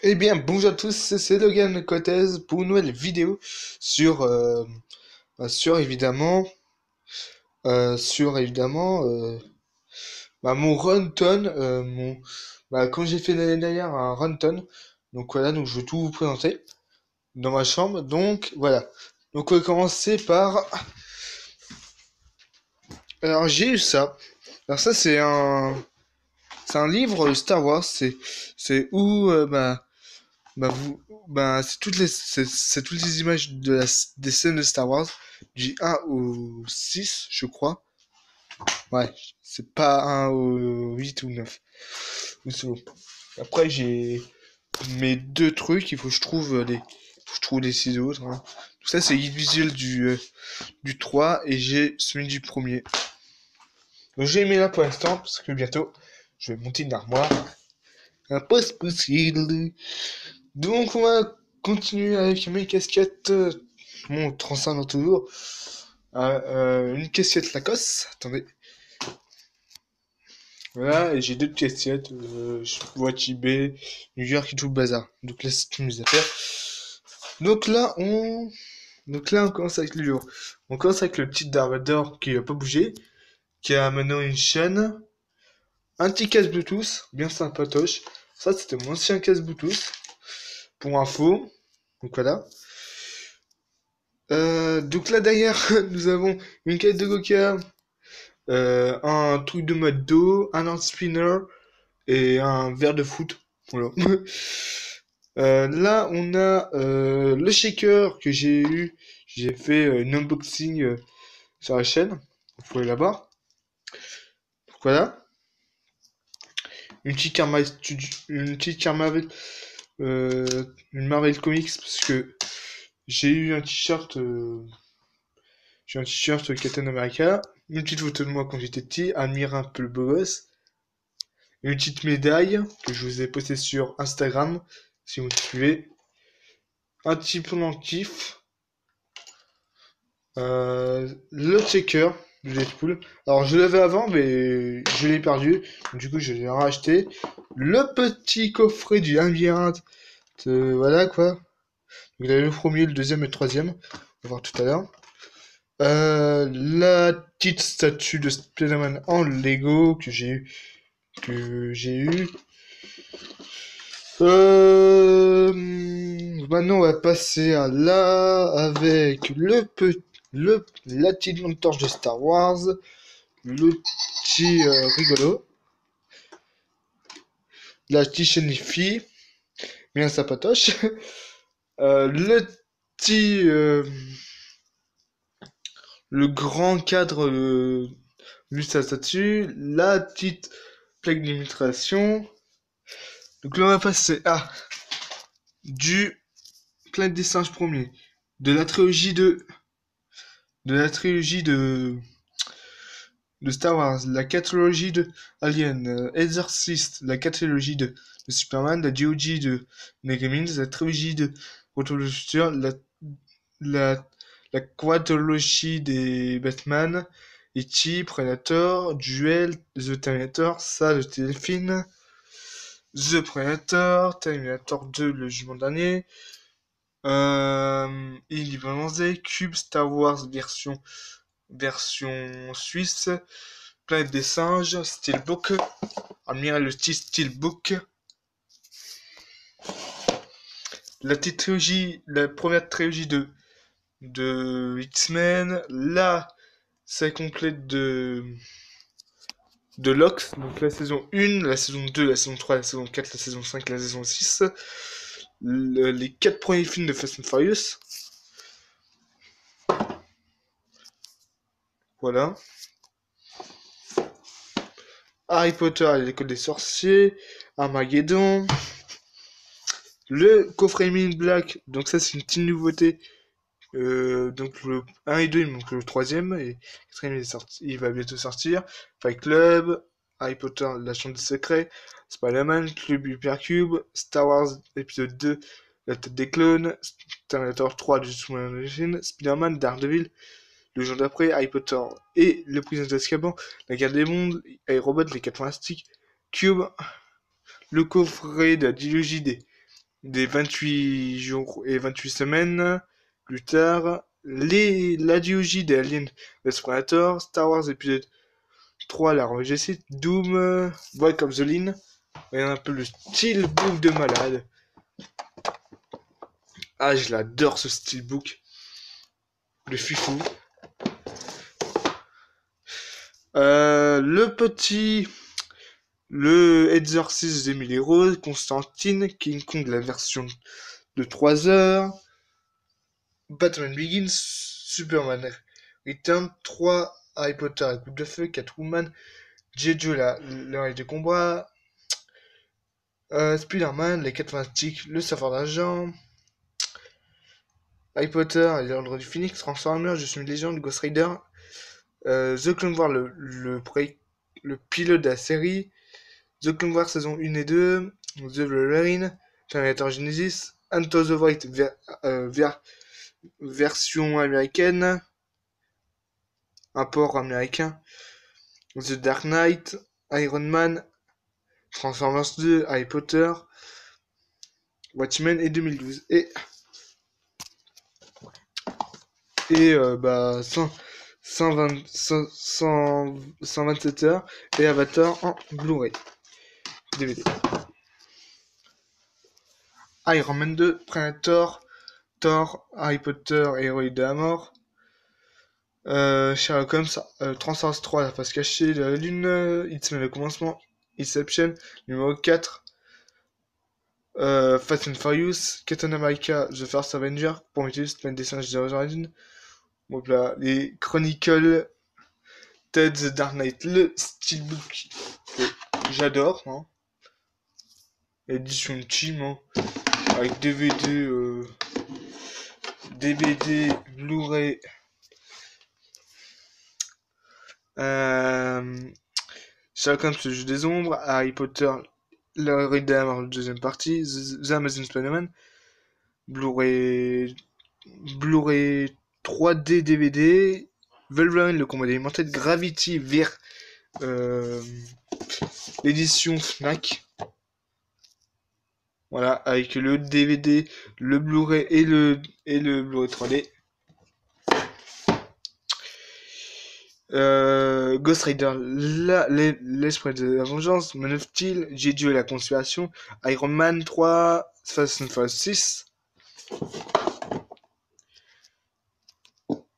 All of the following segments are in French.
Eh bien, bonjour à tous, c'est Logan Cortez pour une nouvelle vidéo sur, sur évidemment, mon runton, quand j'ai fait l'année dernière un runton, donc voilà, donc je vais tout vous présenter dans ma chambre, donc voilà. Donc on va commencer par, alors j'ai eu ça, alors ça c'est un livre Star Wars, c'est où, c'est toutes les images des scènes de Star Wars, du 1 au 6, je crois. Ouais, c'est pas 1 au 8 ou 9. Ou c'est bon. Après, j'ai mes deux trucs, il faut que je trouve les 6 autres, hein. Tout ça, c'est guide visuel du 3 et j'ai celui du premier. Donc, j'ai mis là pour l'instant, parce que bientôt, je vais monter une armoire. Un poste possible. Donc, on va continuer avec mes casquettes. Mon 35 dans toujours. Une casquette Lacoste. Attendez. Voilà, et j'ai deux casquettes. Je vois Tibet, New York et tout le bazar. Donc là, c'est toutes mes affaires. Donc là, on. Donc là, on commence avec le lourd. On commence avec le petit Darvador qui a pas bougé. Qui a maintenant une chaîne. Un petit casque Bluetooth. Bien sympatoche. Ça, c'était mon ancien casque Bluetooth. Pour info. Donc voilà. Donc là derrière, nous avons une quête de Gokia, un truc de mode dos, un hand spinner et un verre de foot. Voilà. Là, on a le shaker que j'ai eu. J'ai fait une unboxing sur la chaîne. Vous pouvez la voir. Donc voilà. Une petite carte Marvel, une Marvel Comics parce que j'ai eu un t-shirt. J'ai un t-shirt Captain America, une petite photo de moi quand j'étais petit, admire un peu le beau gosse, une petite médaille que je vous ai postée sur Instagram, si vous me suivez, un petit pendentif, le checker de Deadpool. Alors je l'avais avant, mais je l'ai perdu, du coup je l'ai racheté. Le petit coffret du labyrinthe, voilà quoi. Il y avait le premier, le deuxième et le troisième, on va voir tout à l'heure. La petite statue de Spider-Man en Lego que j'ai eu. Maintenant, on va passer à là avec la petite lampe torche de Star Wars, le petit rigolo, la petite chenille bien sapatoche, le petit, le grand cadre juste sa statue, la petite plaque d'imitation. Donc là, on va passer à du Planète des Singes premier, de la trilogie de Star Wars, la quatrilogie de Alien, Exorcist, la quatrilogie de Superman, la duologie de Megamins, la trilogie de Retour vers le futur, la, la quadrologie des Batman, E.T., Predator, Duel, The Terminator, ça, le téléfilm, The Predator, Terminator 2, le jugement dernier, Independence Day, Cube, Star Wars version suisse, Planète des singes, Steelbook, Admiral le Steelbook, la première trilogie de X-Men, la série complète de Lox, donc la saison 1, la saison 2, la saison 3, la saison 4, la saison 5, la saison 6, les 4 premiers films de Fast and Furious. Voilà. Harry Potter et l'école des sorciers, Armageddon, le coffret Men in Black, donc ça c'est une petite nouveauté. Donc le 1 et 2, il manque le troisième, et le quatrième il va bientôt sortir. Fight Club, Harry Potter, la chambre des secrets, Spider-Man, Club Hypercube, Star Wars épisode 2, la tête des clones, Terminator 3, du sous-marin, Spider-Man, Daredevil, le jour d'après, Harry Potter et le prisonnier d'Azkaban, la guerre des mondes, iRobot, les 4 fantastiques, Cube, le coffret de la dilogie des 28 jours et 28 semaines plus tard, la duologie des Aliens vs Predator, Star Wars épisode 3, la Jessie, Doom, Break of the Line, et un peu le steelbook de malade. Ah, je l'adore ce steelbook. Le fifou. Le Exorcist d'Emily Rose, Constantine, King Kong, la version de 3 heures, Batman Begins, Superman Return, 3, Harry Potter et Coupe de Feu, Catwoman, Jeju, le règle de combat, Spider-Man, les 4 Fantastiques, le Saphir d'argent, Harry Potter et l'Ordre du Phénix, Transformers, Je suis une légende, Ghost Rider, The Clone Wars, le pilote de la série, The Clone Wars saison 1 et 2, The Wolverine, Terminator Genesis, Into the Void version américaine, un port américain, The Dark Knight, Iron Man, Transformers 2, Harry Potter, Watchmen et 2012. Et 127 heures et Avatar en Blu-ray DVD. Iron Man 2, Predator, Thor, Harry Potter et Héroïde de la mort, Sherlock Holmes, Transformers 3, La face cachée de la lune, X-Men le commencement, Inception, numéro 4, Fast and Furious, Captain America, The First Avenger, Prometheus, Plan des singes de Origin, donc là, les Chronicles, Ted the Dark Knight, le steelbook, j'adore, hein. Édition Team, hein, avec DVD, Blu-ray, Sherlock Holmes, le jeu des ombres, Harry Potter, le Ride de la mort, deuxième partie, The Amazing Spider-Man, Blu-ray 3D DVD, Wolverine, le combat des mortels, Gravity vers l'édition Fnac. Voilà, avec le DVD, le Blu-ray et le Blu-ray 3D. Ghost Rider, l'esprit de la vengeance, Man of Steel, Jeju et la conspiration, Iron Man 3, Fast and Furious 6.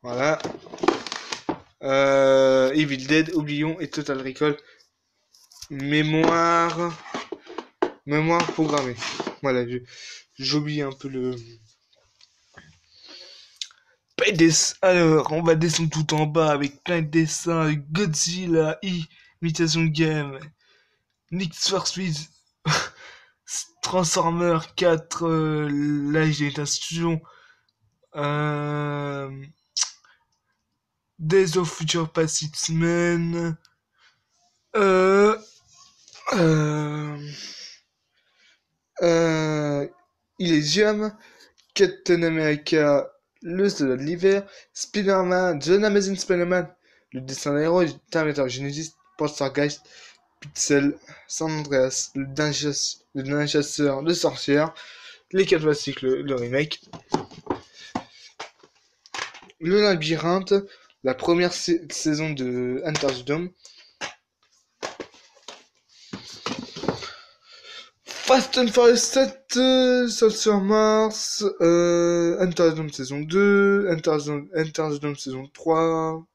Voilà. Evil Dead, Oublions et Total Recall. Mémoire programmée. Voilà, j'oublie un peu le... Alors, on va descendre tout en bas avec plein de dessins. Godzilla, Imitation Game, Need for Speed, Transformers 4, l'âge d'imitation, Days of Future Past X-Men, Elysium, Captain America, le soldat de l'hiver, Spider-Man, The Amazing Spider-Man, le dessin d'un héros, Terminator Genesis, Poltergeist, Pixel, San Andreas, le dernier chasseur de sorcières, les 4 classiques, le remake, le labyrinthe, la première saison de Enter the Dome, Fast and Furious 7, Sol sur Mars, Enter the Dome saison 2, Enter the Dome saison 3,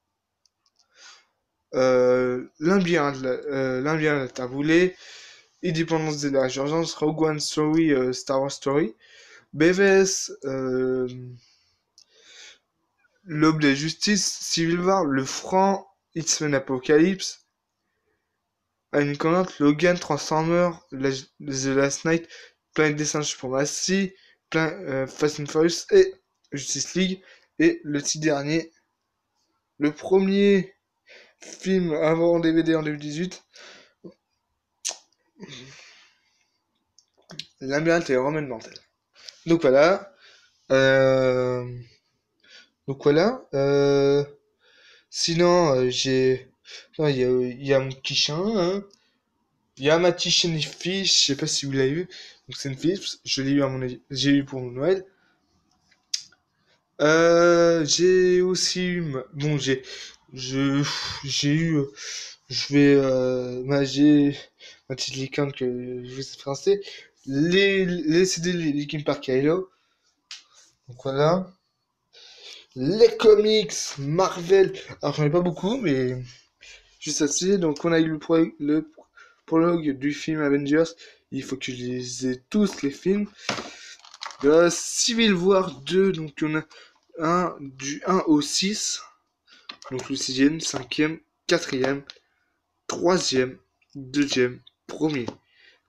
L'Ambien la Taboulé, Indépendance de la Urgence, Rogue One Story, Star Wars Story, BVS, L'Aube de la Justice, Civil War, Le Franc, X-Men Apocalypse, Alien Covenant, Logan, Transformers, The Last Night, plein de dessins pour Massy, Fast and Furious et Justice League, et le petit dernier, le premier film avant DVD en 2018, Labyrinthe et Roman Mortel. Donc voilà. Sinon, il y a mon petit chien, hein. Il y a ma petite chaîne Netflix, je sais pas si vous l'avez vu. Donc c'est une Philips, je l'ai eu j'ai eu pour mon Noël. J'ai aussi eu, bon j'ai eu, j'ai ma petite licorne que je vous ai présenté. Les CD, les Linkin Park Halo. Donc voilà. Les comics Marvel. Alors j'en ai pas beaucoup, mais juste assez. Donc on a eu le prologue du film Avengers. Il faut que je les ai tous les films. Civil War 2, donc on a du 1 au 6. Donc le 6e, 5e, 4e, 3e, 2e, 1er.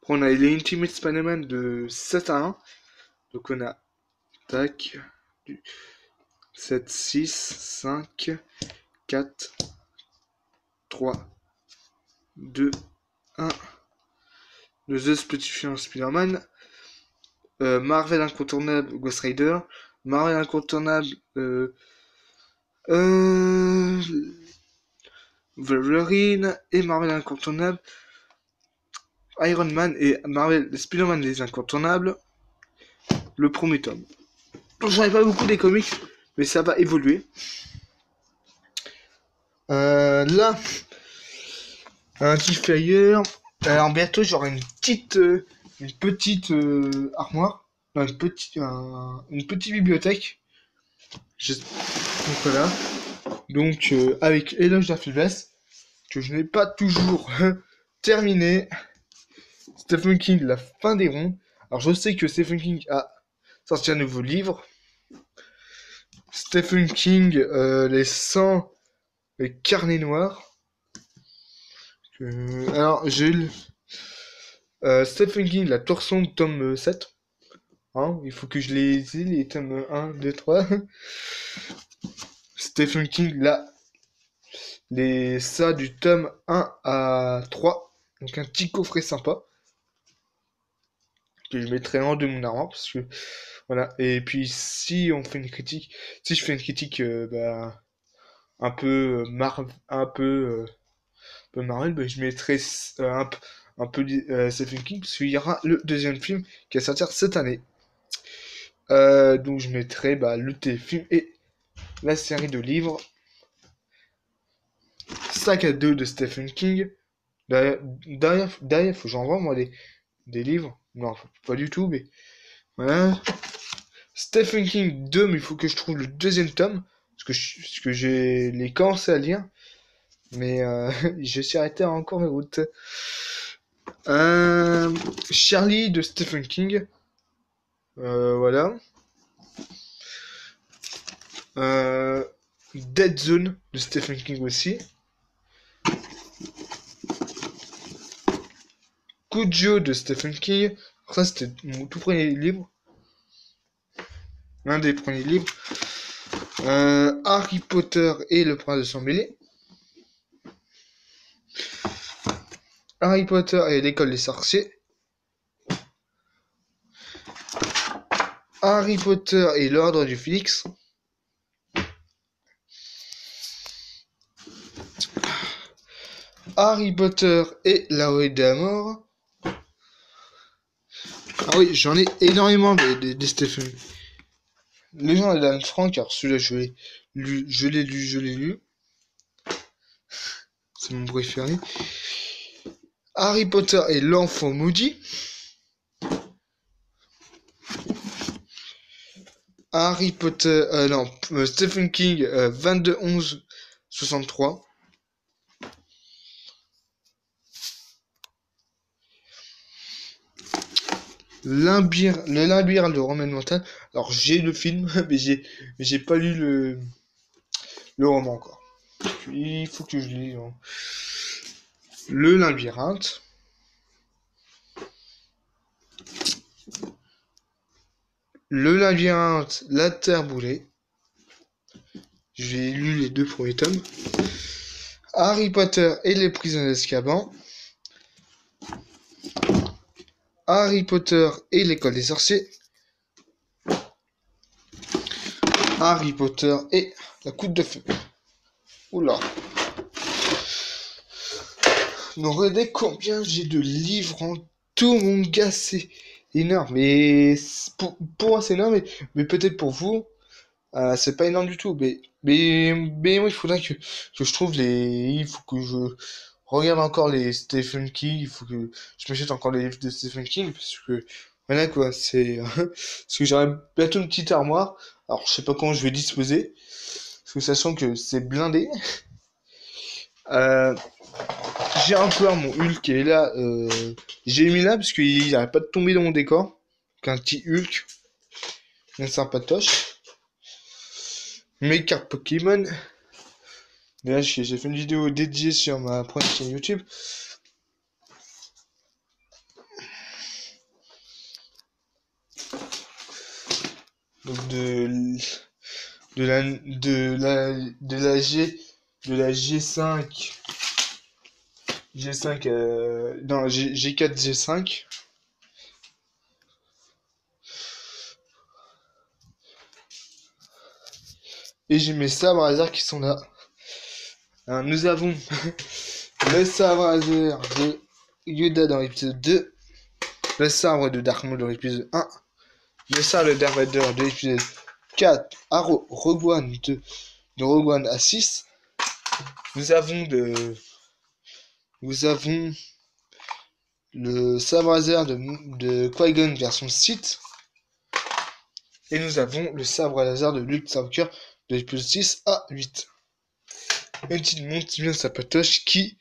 Après on a les Ultimate Spider-Man de 7 à 1. Donc on a tac, du 7, 6, 5, 4, 3, 2, 1. Le The Split Spider-Man. Marvel Incontournable Ghost Rider. Marvel Incontournable euh, Wolverine et Marvel Incontournable Iron Man et Marvel Spider-Man les Incontournables, le premier tome. J'en ai pas beaucoup des comics, mais ça va évoluer. Là, un petit flyer. Alors bientôt j'aurai une petite armoire, non, une petite bibliothèque. Donc voilà. Donc avec Éloge de la faiblesse, que je n'ai pas toujours terminé. Stephen King, La fin des ronds. Alors je sais que Stephen King a sorti un nouveau livre. Stephen King, les 100 les carnets noirs. Alors j'ai lu Stephen King, La torsion, tome 7. Hein, il faut que je les ai, les tomes 1, 2, 3. Stephen King, là, ça du tome 1 à 3. Donc un petit coffret sympa. Que je mettrai en de mon armoire. Parce que, voilà. Et puis si on fait une critique, si je fais une critique un peu Marvel, bah, je mettrai un peu Stephen King. Parce qu'il y aura le deuxième film qui va sortir cette année. Donc je mettrai le téléfilm et la série de livres Sac à dos de Stephen King. Derrière, faut que j'envoie moi des livres. Non, pas du tout, mais voilà. Stephen King 2, mais il faut que je trouve le deuxième tome. Parce que j'ai les commencé à lire. Mais je suis arrêté en cours de route. Charlie de Stephen King. Voilà. Dead Zone de Stephen King aussi. Cujo de Stephen King. Ça, c'était mon tout premier livre. L'un des premiers livres. Harry Potter et le prince de sang mêlé. Harry Potter et l'école des sorciers. Harry Potter et l'ordre du Phénix. Harry Potter et la Rouée de la mort. Ah oui, j'en ai énormément des Stephen. Les gens d'Anne Frank, car celui-là je l'ai lu. C'est mon préféré. Harry Potter et l'enfant maudit. Harry Potter, Stephen King, 22-11-63. Le labyrinthe de Romain Mental. Alors j'ai le film, mais j'ai pas lu le roman encore. Il faut que je lise le labyrinthe. Le labyrinthe, la terre brûlée. J'ai lu les deux premiers tomes. Harry Potter et les prisonniers d'Azkaban. Harry Potter et l'école des sorciers. Harry Potter et la coupe de feu. Oula. Donc regardez combien j'ai de livres en tout, mon gars, c'est énorme. Et pour moi, c'est énorme, mais peut-être pour vous, c'est pas énorme du tout. Mais oui, il faudrait que je trouve les. Il faut que je regarde encore les Stephen King. Il faut que je m'achète encore les livres de Stephen King. Parce que, voilà quoi, c'est. Parce que j'aurai bientôt une petite armoire. Alors, je sais pas comment je vais disposer. Parce que sachant que c'est blindé. Euh, j'ai encore mon Hulk qui est là. J'ai mis là parce qu'il n'arrête pas de tomber dans mon décor. Donc, un petit Hulk. Un sympatoche. Mes cartes Pokémon. Là, j'ai fait une vidéo dédiée sur ma première chaîne YouTube. Donc de la G5 G5 non G4 G5 et j'ai mes sabres laser qui sont là. Alors, nous avons le sabre laser de Yoda dans l'épisode 2, le sabre de Dark Maul dans l'épisode 1, le sabre de Darth Vader de l'épisode 4 à Rogue One de Rogue One à 6. Nous avons le sabre laser de Qui-Gon version Sith. Et nous avons le sabre laser de Luke Skywalker de l'épisode 6 à 8. Une petite montre bien sa patoche qui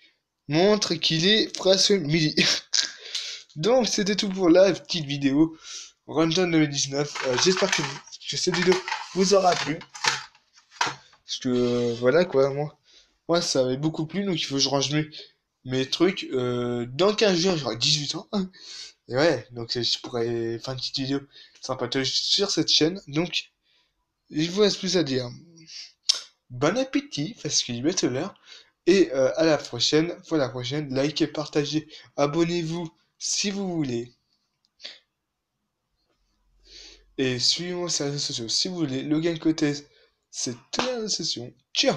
montre qu'il est presque midi. Donc c'était tout pour la petite vidéo Rundown 2019. J'espère que cette vidéo vous aura plu. Parce que voilà quoi, moi ça m'avait beaucoup plu, donc il faut que je range mes trucs. Dans 15 jours j'aurai 18 ans. Et ouais, donc je pourrais faire une petite vidéo sympatoche sur cette chaîne. Donc il vous reste plus à dire. Bon appétit, parce qu'il est bientôt l'heure. Et à la prochaine. Pour la prochaine, likez, partagez, abonnez-vous si vous voulez. Et suivez-moi sur les réseaux sociaux si vous voulez. Logan Côté, c'est toute la réseaux sociaux. Ciao!